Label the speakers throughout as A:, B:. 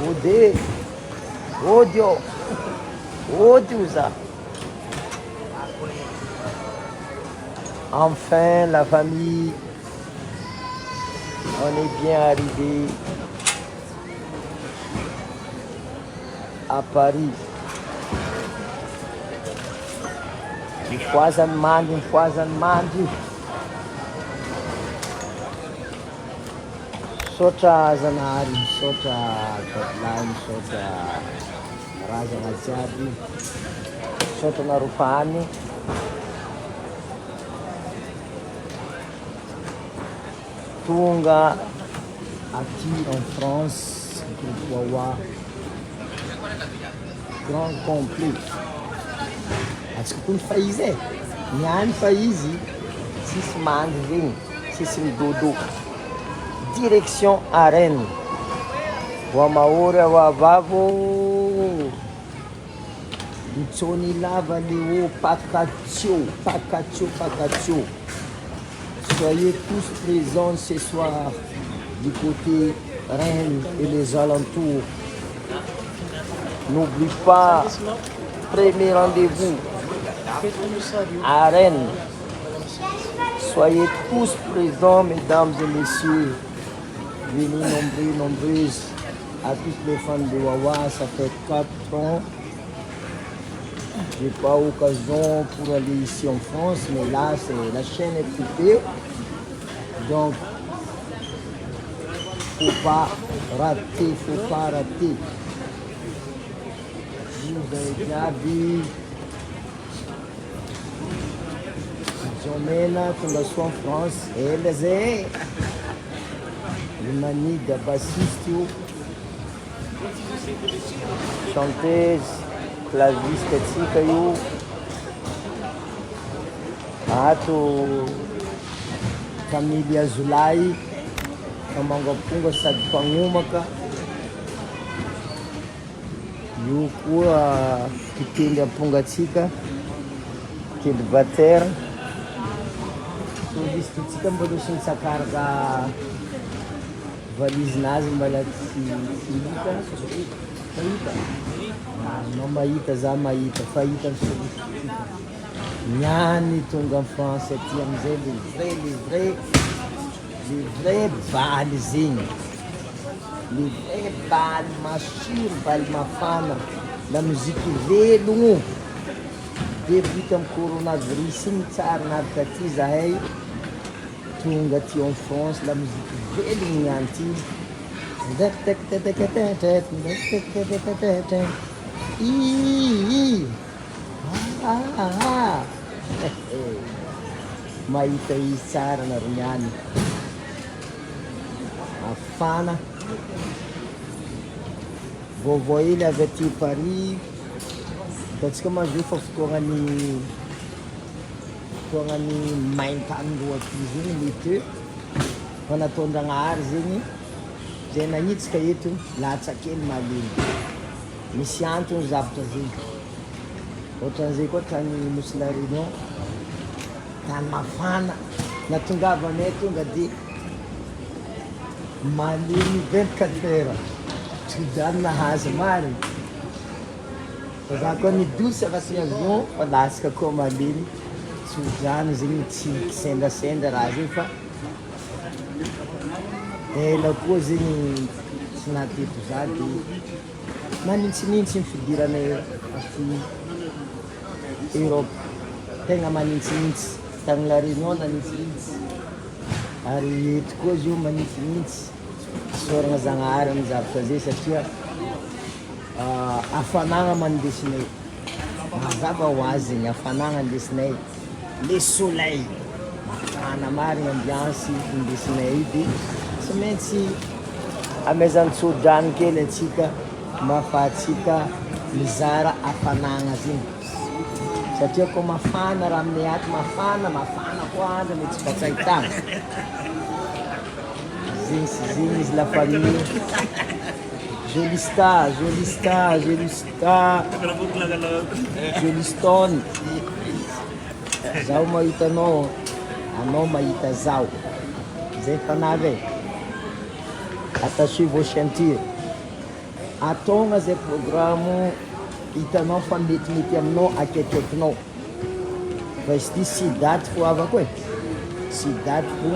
A: Ode, odio, odio ça. Enfin, la famille, on est bien arrivé à Paris. Une fois en mandi. Sotra Zanari, Sotra Kotline, Sotra Razanaziadi, Sotra Narupani. Tunga aqui en France, Groupe Wawa, grand complet. Acho que tudo faz é. Nyan faz se se manda se dodo. Direction Arène. Wamaora Wavavo. Itsoni lava Léo Pacatio. Soyez tous présents ce soir du côté Rennes et les alentours. N'oublie pas, premier rendez-vous à Rennes. Soyez tous présents, mesdames et messieurs. Venez nombreuses à tous les fans de Wawa. Ça fait 4 ans. Je n'ai pas l'occasion pour aller ici en France, mais là, la chaîne est coupée. Donc, faut pas rater. Vous avez déjà vu. Jomena, quando eu sou en France, eles é Manida, bassiste, chanteuse, claviste, tsicaio, ato Camille Zulai, Kamangapunga Sadpangumaka, io koa kitely ampongatsika, kitely batera. Solisitsika mbola sy nitsakaraka valizinazy mbala tsy hita. Anao mahita za mahita, fahita ny solisitsika. Niany tonga en France aty amizay le vrai baly zegny. Le vrai baly masiro, baly mafana, la musique velogno. Début am coronavirus igny tsara nahavita aty zahay. Tonga aty en France, la musique velogno niany ty. Mahita izy tsara nareo niany. Afana. Vaovao hely avy aty Paris. Ataontsika mahavy fa fotoagnany maintany loaty zegny mety fa nataon-Dragnahary zegny zay nagnitsika eto latsakely malemy. Misy antony zavatra zegny. Ohatran'izay koa tany Nosy La Réunion, tany mafana. Natongava anay tonga de malemy 24 heures. Tsy zany nahazo mariny. Fa za koa nidosy avasy avion fa lasaka koa malemy. Tsy zany zegny tsy sendrasendra raha zegny fa ela koa zegny tsy nahateto za de manintsinintsy fidiranay aty Europe. Tegna manintsinintsy. Tany La Réunion nanintsinintsy. Ary eto koa izy io manintsinintsy. Soragna Zagnahary amin'ny zavatra zay satria hafanagna mandesinay. Mazava ho azy zegny hafanagna andesinay. Le soleil. Mafana marigny ambiance indesinay de tsy maintsy amezan-tsodrano kely atsika mba ahafahantsika mizara hafanagna zegny. Satria koa mafana raha aminay ato mafana koa andro mety tsy fatsahitagna. Zegny izy la famille. Jolistone. Zaho mahita anao, anao mahita zaho. Zay fanavy. Attachez vos ceintures. ataogna zay programme hitanao fa metimety aminao akekaikinao fa izy ty sy daty fo avako e sy daty fo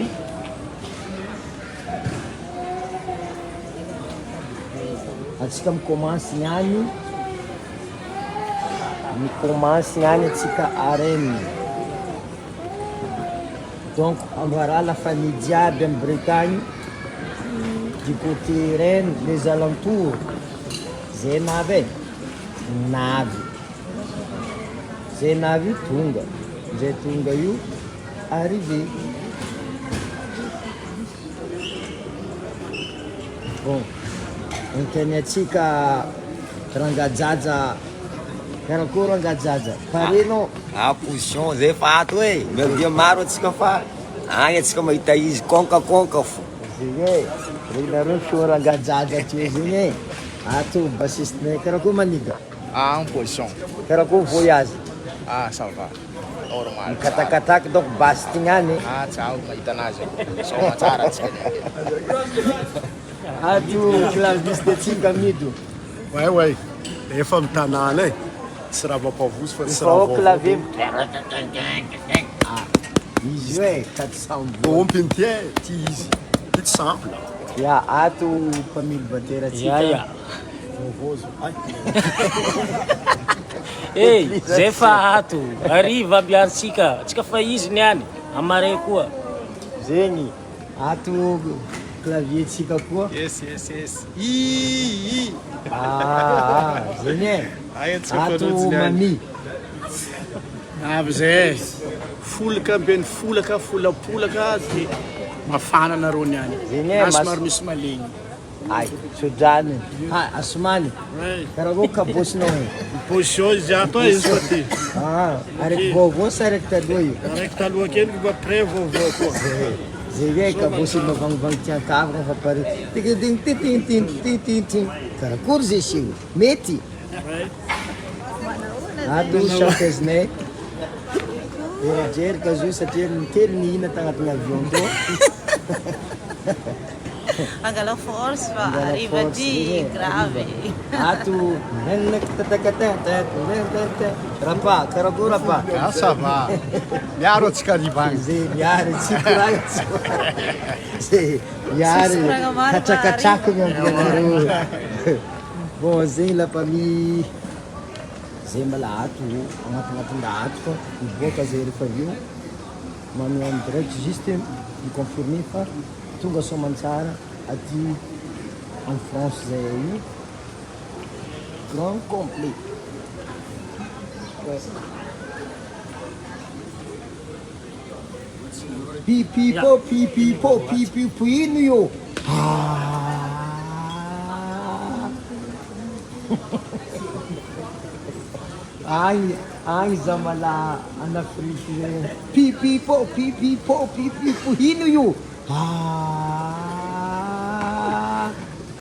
A: atsika mikomansy niany atsika arène donc ambarà la famille jiaby amy Bretagne du côté Rennes les alentours zay navy zay navy tonga zay tonga io arrivé bon anteny atsika rangajaja karakory rangajaja parenao
B: position zay fa ato e miavia maro atsika fa agny atsika mahita izy konkakonka fo
A: zegny e regnareo fio rangajaja teo zegny e ato bassiste karakory maniga
C: En position.
A: karakory voyage
C: Ça va. Normal.
A: katakataky donc basse tignany
C: Ciao, mahita anazy. Soma tsara atsika.
A: ato claviste atsika mido
D: Ouais. Efa mitanana e. Tsy raha mampavozo fa tsy
A: fa
D: raha
A: ao
D: vaovao.
A: clavier izy io e 400
D: Ompiny ty e, ty izy. Ty tsy simple.
A: ya ato mpamily batera atsika
D: Vovozo. Ay.
E: Hey, zay fa ato ariva ambiantsika tsika fa izy niany amare koa
A: zegny ato clavier tsika koa
D: Yes.
A: zegny e
D: Ay, atsika
A: ato
D: fanojiny any.
A: mami
D: Avy zay. Folaka ambeny folaka, folapolaka de mafana nareo niany.
A: Zegny e,
D: Somary misy malegny.
A: ay sodrany asomany
D: Ouais.
A: karaha kabosinao e
D: Position izy ato izy fa ty.
A: araiky vaovao sa araiky taloha io
D: Araiky taloha kely fa pré vaovao koa.
A: zegny e kabosy mavangivang tiankavagna fa pare titintintintintintin karakory zay sio mety ato chantezenay erijerika zo satria nikely nihina tagnatin'ny avion to
F: Angala force va, arriva di grave.
A: ato rapa karakory rapa
D: Ça va. Miaro atsika arriva agny.
A: zay miary tsy koragna zay miary
F: Sisy koragna
A: katrakatrako miambianareo bon zegny la famille zay mbala ato agnatignatinda ato fa miboaka zay rehefa avio magnano direct juste miconfirmer fa tonga soamantsara aty en France zay io grand complet pipipo ino io agny za mala en Afrique pipipo ino io